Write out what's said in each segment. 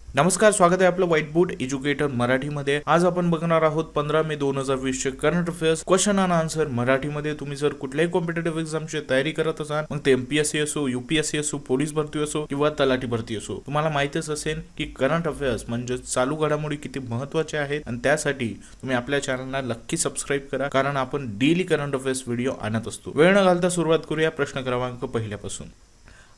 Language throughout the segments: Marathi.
नमस्कार, स्वागत आहे आपलं व्हाईट बोर्ड एज्युकेटर मराठीमध्ये। आज आपण बघणार आहोत 15 मे 2020 चे current affairs question and answer मराठीमध्ये। तुम्ही जर कुठल्याही कॉम्पिटेटिव्ह एक्झामची तयारी करत असाल, मग ते एमपीएससी असो, यूपीएससी असो, पोलीस भरती असो किंवा तलाठी भरती असो, तुम्हाला माहितीच असेल की करंट अफेअर्स म्हणजे चालू घडामोडी किती महत्त्वाचे आहेत आणि त्यासाठी तुम्ही आपल्या चॅनलला नक्की सबस्क्राईब करा, कारण आपण डेली करंट अफेअर्स व्हिडिओ आणत असतो। वेळ न घालता सुरुवात करूया प्रश्न क्रमांक पहिल्यापासून।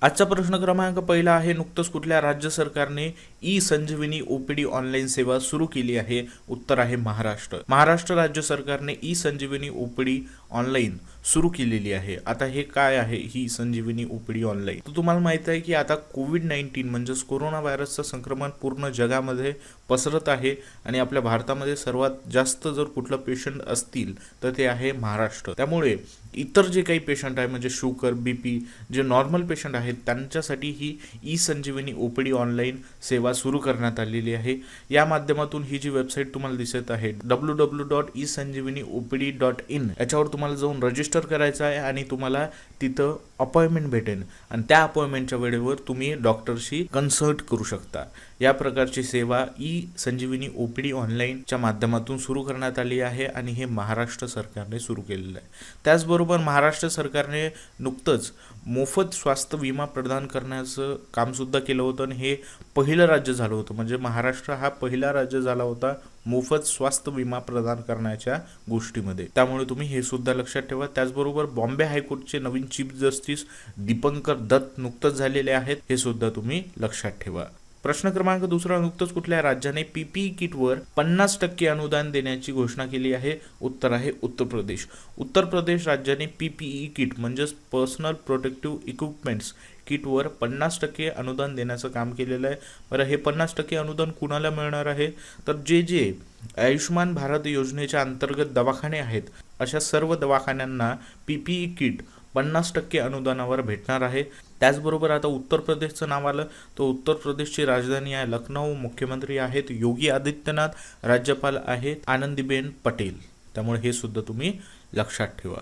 आजचा प्रश्न क्रमांक पहिला आहे, नुकतंच कुठल्या राज्य सरकारने ई संजीवनी ओपीडी ऑनलाईन सेवा सुरू केली आहे? उत्तर आहे महाराष्ट्र। महाराष्ट्र राज्य सरकारने ई संजीवनी ओपीडी ऑनलाईन सुरू केलेली आहे। आता हे काय आहे ही संजीवनी ओपीडी ऑनलाईन? तर तुम्हाला माहित आहे की आता कोविड-19 म्हणजेच कोरोना व्हायरसचं संक्रमण पूर्ण जगामध्ये पसरत आहे आणि आपल्या भारतामध्ये सर्वात जास्त जर कुठलं पेशंट असतील तर ते आहे महाराष्ट्र। त्यामुळे इतर जे काही पेशंट आहे म्हणजे शुगर, बीपी, जे नॉर्मल पेशंट आहेत त्यांच्यासाठी ही ई संजीवनी ओपीडी ऑनलाईन सेवा सुरू करण्यात आलेली आहे। या माध्यमातून ही जी वेबसाईट तुम्हाला दिसत आहे www.esanjeevaniopd.in याच्यावर तुम्हाला जाऊन रजिस्टर करायचं आहे आणि तुम्हाला तिथं अपॉइंटमेंट भेटेल आणि त्या अपॉइंटमेंटच्या वेळेवर तुम्ही डॉक्टरशी कन्सल्ट करू शकता। या प्रकारची सेवा ई संजीवनी ओपीडी ऑनलाईनच्या माध्यमातून सुरू करण्यात आली आहे आणि हे महाराष्ट्र सरकारने सुरू केलेलं आहे। त्याचबरोबर महाराष्ट्र सरकारने नुकतंच मोफत स्वास्थ्य विमा प्रदान करण्याचं काम सुद्धा केलं होतं आणि हे पहिलं राज्य झालं होतं, म्हणजे महाराष्ट्र हा पहिला राज्य झाला होता मोफत स्वास्थ्य विमा प्रदान करण्याच्या गोष्टीमध्ये। त्यामुळे तुम्ही हे सुद्धा लक्षात ठेवा। त्याचबरोबर बॉम्बे हायकोर्टचे नवीन चीफ जस्टिस दीपंकर दत्त नुकतंच झालेले आहेत, हे सुद्धा तुम्ही लक्षात ठेवा। प्रश्न क्रमांक दुसरा, नुकतंच कुठल्या राज्याने पीपीई किटवर 50% अनुदान देण्याची घोषणा केली आहे? उत्तर आहे उत्तर प्रदेश। उत्तर प्रदेश राज्याने पीपीई किट म्हणजेच पर्सनल प्रोटेक्टिव्ह इक्विपमेंट्स किटवर 50% अनुदान देण्याचं काम केलेलं आहे। बरं, हे 50% अनुदान कुणाला मिळणार आहे? तर जे आयुष्यमान भारत योजनेच्या अंतर्गत दवाखाने आहेत अशा सर्व दवाखान्यांना पीपीई किट 50% अनुदानावर भेटणार आहे। त्याचबरोबर आता उत्तर प्रदेशचं नाव आलं तर उत्तर प्रदेशची राजधानी आहे लखनौ, मुख्यमंत्री आहेत योगी आदित्यनाथ, राज्यपाल आहेत आनंदीबेन पटेल। त्यामुळे हे सुद्धा तुम्ही लक्षात ठेवा।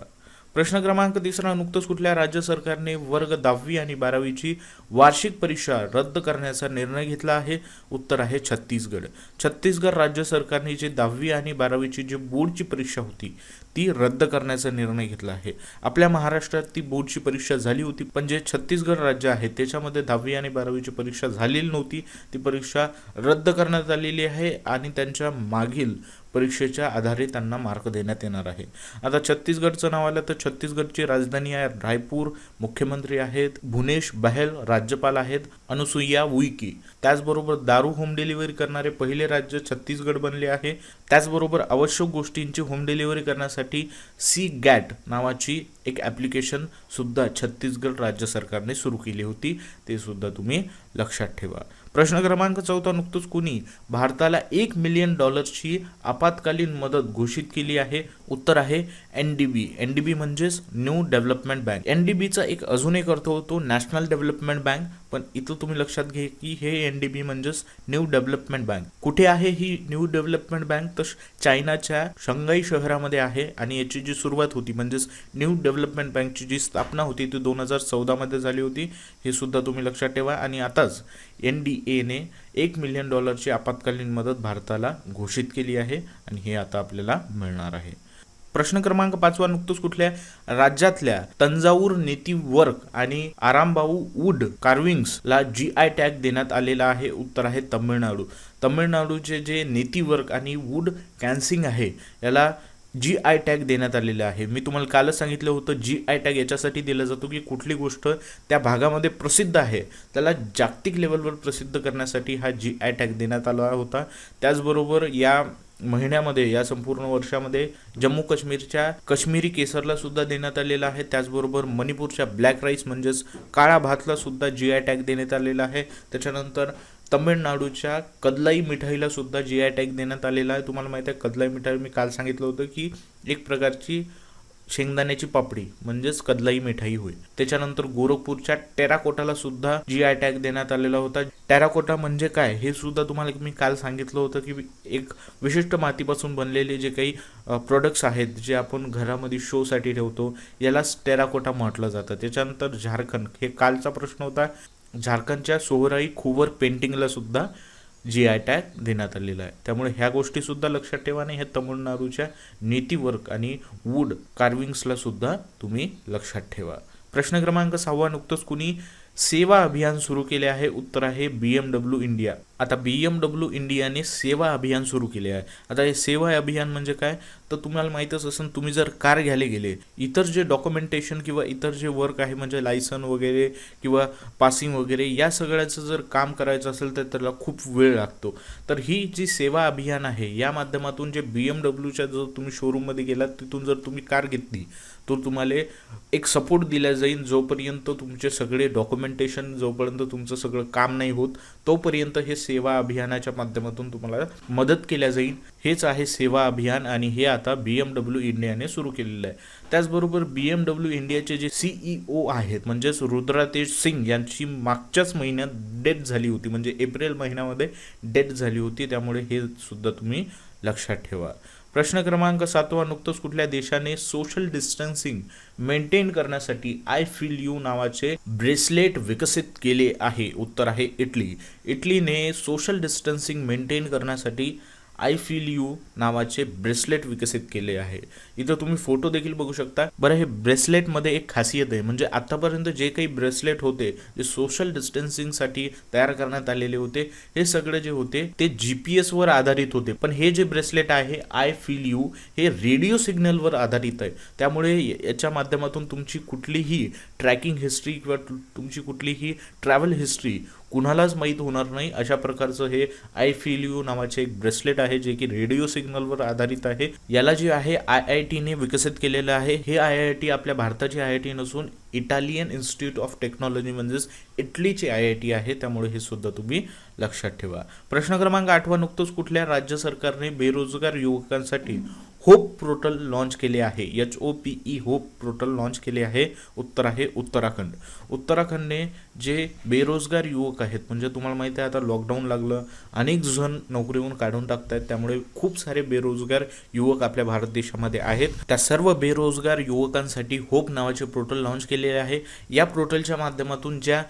प्रश्न क्रमांक तिसरा, नुकतंच कुठल्या राज्य सरकारने वर्ग 10वी आणि 12वीची वार्षिक परीक्षा रद्द करण्याचा निर्णय घेतला आहे? उत्तर आहे छत्तीसगड। छत्तीसगड राज्य सरकारने जी 10वी आणि 12वीची जी बोर्डची परीक्षा होती ती रद्द करण्याचा निर्णय घेतला आहे। आपल्या महाराष्ट्रात ती बोर्डची परीक्षा झाली होती, पण जे छत्तीसगड राज्य आहे त्याच्यामध्ये 10वी आणि 12वीची परीक्षा झालेली नव्हती, ती परीक्षा रद्द करण्यात आलेली आहे आणि त्यांच्या मागील परीक्षेच्या आधारे त्यांना मार्क देण्यात येणार आहे। आता छत्तीसगडचं नाव आलं तर छत्तीसगडची राजधानी आहे रायपूर, मुख्यमंत्री आहेत भूपेश बघेल, राज्यपाल आहेत अनुसुईया उइके। त्याचबरोबर दारू होम डिलिव्हरी करणारे पहिले राज्य छत्तीसगड बनले आहे। त्याचबरोबर आवश्यक गोष्टींची होम डिलिव्हरी करण्यासाठी सी गॅट नावाची एक ॲप्लिकेशन सुद्धा छत्तीसगड राज्य सरकारने सुरू केली होती, ते सुद्धा तुम्ही लक्षात ठेवा। प्रश्न क्रमांक चौथा, नुकतंच कुणी भारताला $1 मिलियन आपत्कालीन मदत घोषित केली आहे? उत्तर आहे एनडीबी। एनडीबी म्हणजेच न्यू डेव्हलपमेंट बँक। एनडीबीचा एक अजून एक अर्थ होतो नॅशनल डेव्हलपमेंट बँक, पण इथं तुम्ही लक्षात घे की हे एनडीबी म्हणजेच न्यू डेव्हलपमेंट बँक। कुठे आहे ही न्यू डेव्हलपमेंट बँक? तर चायनाच्या शंघाई शहरामध्ये आहे आणि याची जी सुरुवात होती म्हणजेच न्यू डेव्हलपमेंट बँकची जी स्थापना होती ती 2014 मध्ये झाली होती, हे सुद्धा तुम्ही लक्षात ठेवा। आणि आताच एनडीएने $1 मिलियन आपत्कालीन मदत भारताला घोषित केली आहे आणि हे आता आपल्याला मिळणार आहे। प्रश्न क्रमांक 5, नुकतंच कुठल्या राज्यातल्या तंजाऊर नेटिव्ह आणि आरामबाऊ वूड कार्विंग्सला जीआय टॅग देण्यात आलेला आहे? उत्तर आहे तमिळनाडू। तमिळनाडूचे जे नेटिव्ह आणि वूड कॅन्सिंग आहे याला जीआय टॅग देण्यात आलेला आहे। मी तुम्हाला कालच सांगितलं होतं जीआय टॅग याच्यासाठी दिला जातो की कुठली गोष्ट त्या भागामध्ये प्रसिद्ध आहे त्याला जागतिक लेवलवर प्रसिद्ध करण्यासाठी हा जीआय टॅग देण्यात आला होता। त्याचबरोबर या महिन्यामध्ये या संपूर्ण वर्षामध्ये जम्मू काश्मीरच्या काश्मीरी केसरला सुद्धा देण्यात आलेला आहे। त्याचबरोबर मणिपूरच्या ब्लॅक राईस म्हणजेच काळा भातला सुद्धा जीआय टॅग देण्यात आलेला आहे। त्याच्यानंतर तमिळनाडूच्या कदलाई मिठाईला सुद्धा जीआय टॅग देण्यात आलेला आहे। तुम्हाला माहिती आहे कदलाई मिठाई मी काल सांगितलं होतं की एक प्रकारची शेंगदाण्याची पापडी म्हणजेच कदलाई मिठाई होय। त्याच्यानंतर गोरखपूरच्या टेराकोटाला सुद्धा जीआय टॅग देण्यात आलेला होता। टेराकोटा म्हणजे काय हे सुद्धा तुम्हाला मी काल सांगितलं होतं की एक विशिष्ट मातीपासून बनलेले जे काही प्रोडक्ट्स आहेत जे आपण घरामध्ये शोसाठी ठेवतो यालाच टेराकोटा म्हटलं जातं। त्याच्यानंतर झारखंड, हे कालचा प्रश्न होता, झारखंडच्या सोहराई खोवर पेंटिंगला सुद्धा GI टॅग देण्यात आलेला आहे. त्यामुळे ह्या गोष्टी सुद्धा लक्षात ठेवा आणि ह्या तमिळनाडूच्या नेटिव्ह वर्क आणि वूड कार्विंग्सला सुद्धा तुम्ही लक्षात ठेवा. प्रश्न क्रमांक 6 नुकतंच कुणी सेवा अभियान सुरू केले आहे? उत्तर आहे BMW इंडिया. आता BMW इंडियाने सेवा अभियान सुरू केले आहे. आता हे सेवा अभियान म्हणजे काय, तर तुम्हाला माहीतच असेल, तुम्ही जर कार घ्यायला गेले, इतर जे डॉक्युमेंटेशन किंवा इतर जे वर्क आहे म्हणजे लायसन वगैरे किंवा पासिंग वगैरे या सगळ्याचं जर काम करायचं असेल तर त्याला खूप वेळ लागतो. तर ही जी सेवा अभियान आहे या माध्यमातून जे BMWच्या जर तुम्ही शोरूममध्ये गेलात तिथून जर तुम्ही कार घेतली तर तुम्हाला एक सपोर्ट दिला जाईल. जोपर्यंत तुमचे सगळे डॉक्युमेंटेशन, जोपर्यंत तुमचं सगळं काम नाही होत तोपर्यंत हे सेवा अभियानाच्या माध्यमातून तुम्हाला मदत केल्या जाईल. हेच आहे सेवा अभियान आणि हे आता BMW इंडियाने सुरू केलेलं आहे. त्याचबरोबर BMW इंडियाचे जे CEO आहेत म्हणजेच रुद्रातेज सिंग यांची मागच्याच महिन्यात डेथ झाली होती, म्हणजे एप्रिल महिन्यामध्ये डेथ झाली होती. त्यामुळे हे सुद्धा तुम्ही लक्षात ठेवा. प्रश्न क्रमांक 7 नुकतंच कुठल्या देशाने सोशल डिस्टन्सिंग मेंटेन करण्यासाठी आय फील यू नावाचे ब्रेसलेट विकसित केले आहे? उत्तर आहे इटली. इटलीने सोशल डिस्टन्सिंग मेंटेन करण्यासाठी आय फील यू नावाचे ब्रेसलेट विकसित केले आहे. इथं तुम्ही फोटो देखील बघू शकता. बरं, हे ब्रेसलेटमध्ये एक खासियत आहे, म्हणजे आतापर्यंत जे काही ब्रेसलेट होते जे सोशल डिस्टन्सिंगसाठी तयार करण्यात आलेले होते हे सगळे जे होते ते GPS वर आधारित होते. पण हे जे ब्रेसलेट आहे आय फील यू हे रेडिओ सिग्नलवर आधारित आहे. त्यामुळे याच्या माध्यमातून तुमची कुठलीही ट्रॅकिंग हिस्ट्री किंवा तुमची कुठलीही ट्रॅव्हल हिस्ट्री कुणालाच माहीत होणार नाही. अशा प्रकारचं हे आय फील यू नावाचे एक ब्रेसलेट आहे जे की रेडिओ सिग्नलवर आधारित आहे. याला जे आहे IITने विकसित केलेलं आहे. हे IIT आपल्या भारताची IIT नसून इटालियन इन्स्टिट्यूट ऑफ टेक्नॉलॉजी म्हणजेच इटलीचे IIT आहे. त्यामुळे हे सुद्धा तुम्ही लक्षात ठेवा. प्रश्न क्रमांक 8 नुकतंच कुठल्या राज्य सरकारने बेरोजगार युवकांसाठी होप पोर्टल लॉन्च केले आहे? HOPE होप पोर्टल लॉन्च केले आहे. उत्तर आहे उत्तराखंड. उत्तराखंडने जे बेरोजगार युवक आहेत, म्हणजे तुम्हाला माहिती आहे आता लॉकडाऊन लागलं, अनेक जण नोकरीहून काढून टाकतात, त्यामुळे खूप सारे बेरोजगार युवक आपल्या भारत देशामध्ये आहेत. त्या सर्व बेरोजगार युवकांसाठी होप नावाचे पोर्टल लॉन्च केलेले आहे. या पोर्टलच्या माध्यमातून ज्या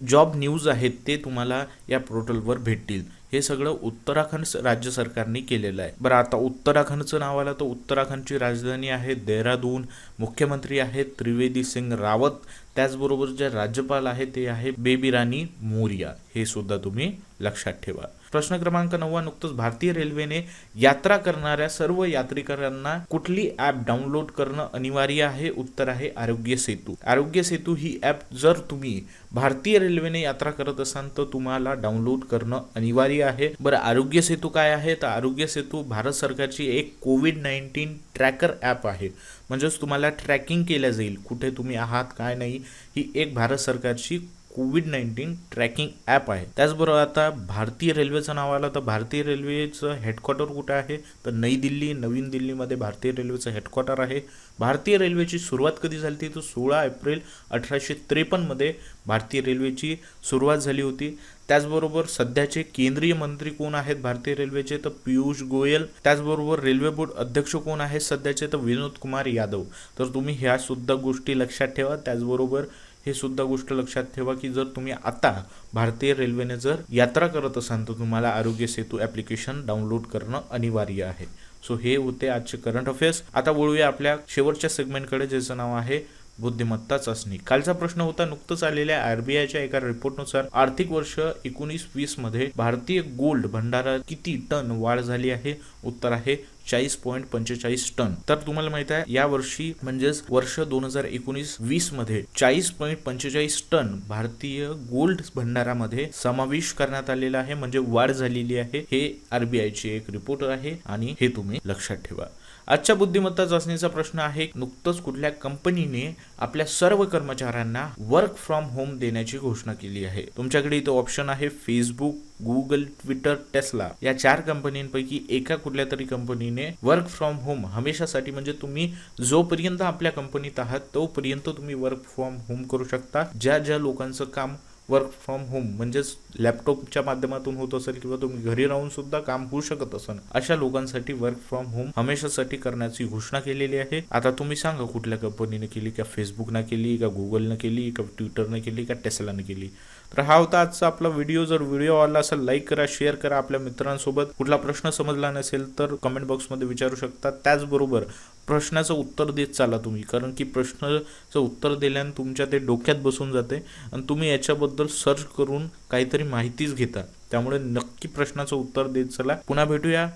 जॉब न्यूज आहेत ते तुम्हाला या पोर्टलवर भेटतील. हे सगळं उत्तराखंड राज्य सरकारने केलेलं आहे. बरं, आता उत्तराखंडचं नाव आलं तर उत्तराखंडची राजधानी आहे देहरादून. मुख्यमंत्री आहेत त्रिवेदी सिंग रावत. त्याचबरोबर जे राज्यपाल आहे ते आहे बेबी राणी मौर्या. हे सुद्धा तुम्ही लक्षात ठेवा. प्रश्न क्रमांक 9 नुकतंच भारतीय रेल्वेने यात्रा करणाऱ्या सर्व यात्रिकांना कुठली ॲप डाउनलोड करणं अनिवार्य आहे? उत्तर आहे आरोग्य सेतू. आरोग्य सेतू ही ॲप जर तुम्ही भारतीय रेल्वेने यात्रा करत असाल तर तुम्हाला डाउनलोड करणं अनिवार्य आहे. बरं, आरोग्य सेतू काय आहे? तर आरोग्य सेतू भारत सरकारची एक कोविड-19 ट्रॅकर ॲप आहे. म्हणजेच तुम्हाला ट्रॅकिंग केल्या जाईल कुठे तुम्ही आहात काय नाही. ही एक भारत सरकारची कोविड-19 ट्रॅकिंग ॲप आहे. त्याचबरोबर आता भारतीय रेल्वेचं नाव आलं तर भारतीय रेल्वेचं हेडक्वार्टर कुठे आहे? तर नवी दिल्लीमध्ये भारतीय रेल्वेचं हेडक्वार्टर आहे. भारतीय रेल्वेची सुरुवात कधी झाली? तर 16 एप्रिल 1853 मध्ये भारतीय रेल्वेची सुरुवात झाली होती. त्याचबरोबर सध्याचे केंद्रीय मंत्री कोण आहेत भारतीय रेल्वेचे? तर पियुष गोयल. त्याचबरोबर रेल्वे बोर्ड अध्यक्ष कोण आहेत सध्याचे? तर विनोद कुमार यादव. तर तुम्ही ह्या सुद्धा गोष्टी लक्षात ठेवा. त्याचबरोबर हे सुद्धा गोष्ट लक्षात ठेवा की जर तुम्ही आता भारतीय रेल्वेने जर यात्रा करत असाल तर तुम्हाला आरोग्य सेतू ॲप्लिकेशन डाउनलोड करणं अनिवार्य आहे. सो हे होते आजचे करंट अफेअर्स. आता वळूया आपल्या शेवटच्या सेगमेंटकडे ज्याचं नाव आहे बुद्धिमत्ता चाचणी. कालचा प्रश्न होता नुकतंच आलेल्या RBIच्या एका रिपोर्टनुसार आर्थिक वर्ष 19-20 मध्ये भारतीय गोल्ड भंडारात किती टन वाढ झाली आहे? उत्तर आहे 40.45 टन. तर तुम्हाला माहित आहे या वर्षी म्हणजेच वर्ष 2019-20 मध्ये 40.45 टन भारतीय गोल्ड भंडारामध्ये समावेश करण्यात आलेला आहे, म्हणजे वाढ झालेली आहे. हे RBIची एक रिपोर्ट आहे आणि हे तुम्ही लक्षात ठेवा. आजच्या बुद्धिमत्ता चाचणीचा प्रश्न आहे नुकतंच कुठल्या कंपनीने आपल्या सर्व कर्मचाऱ्यांना वर्क फ्रॉम होम देण्याची घोषणा केली आहे? तुमच्याकडे इथं ऑप्शन आहे फेसबुक, गुगल, ट्विटर, टेस्ला. या 4 कंपनींपैकी एका कुठल्या तरी कंपनीने वर्क फ्रॉम होम हमेशासाठी, म्हणजे तुम्ही जोपर्यंत आपल्या कंपनीत आहात तोपर्यंत तुम्ही वर्क फ्रॉम होम करू शकता. ज्या लोकांचं काम वर्क फ्रॉम होम म्हणजेच लॅपटॉपच्या माध्यमातून होत असेल किंवा तुम्ही घरी राहून सुद्धा काम होऊ शकत असेल अशा लोकांसाठी वर्क फ्रॉम होम हमेशासाठी करण्याची घोषणा केलेली आहे. आता तुम्ही सांगा कुठल्या कंपनीने केली? का फेसबुकने केली, का गुगलने केली, का ट्विटरने केली, का टेस्लाने केली? तर हा होता आजचा आपला व्हिडिओ. जर व्हिडिओ आवडला असेल लाईक करा, शेअर करा आपल्या मित्रांसोबत. कुठला प्रश्न समजला नसेल तर कमेंट बॉक्समध्ये विचारू शकता. त्याचबरोबर प्रश्नाचं उत्तर देत चाला तुम्ही, कारण की प्रश्नाचं उत्तर दिल्यानं तुमच्या ते डोक्यात बसून जाते आणि तुम्ही याच्याबद्दल सर्च करून काहीतरी माहितीच घेता. त्यामुळे नक्की प्रश्नाचं उत्तर देत चला. पुन्हा भेटूया.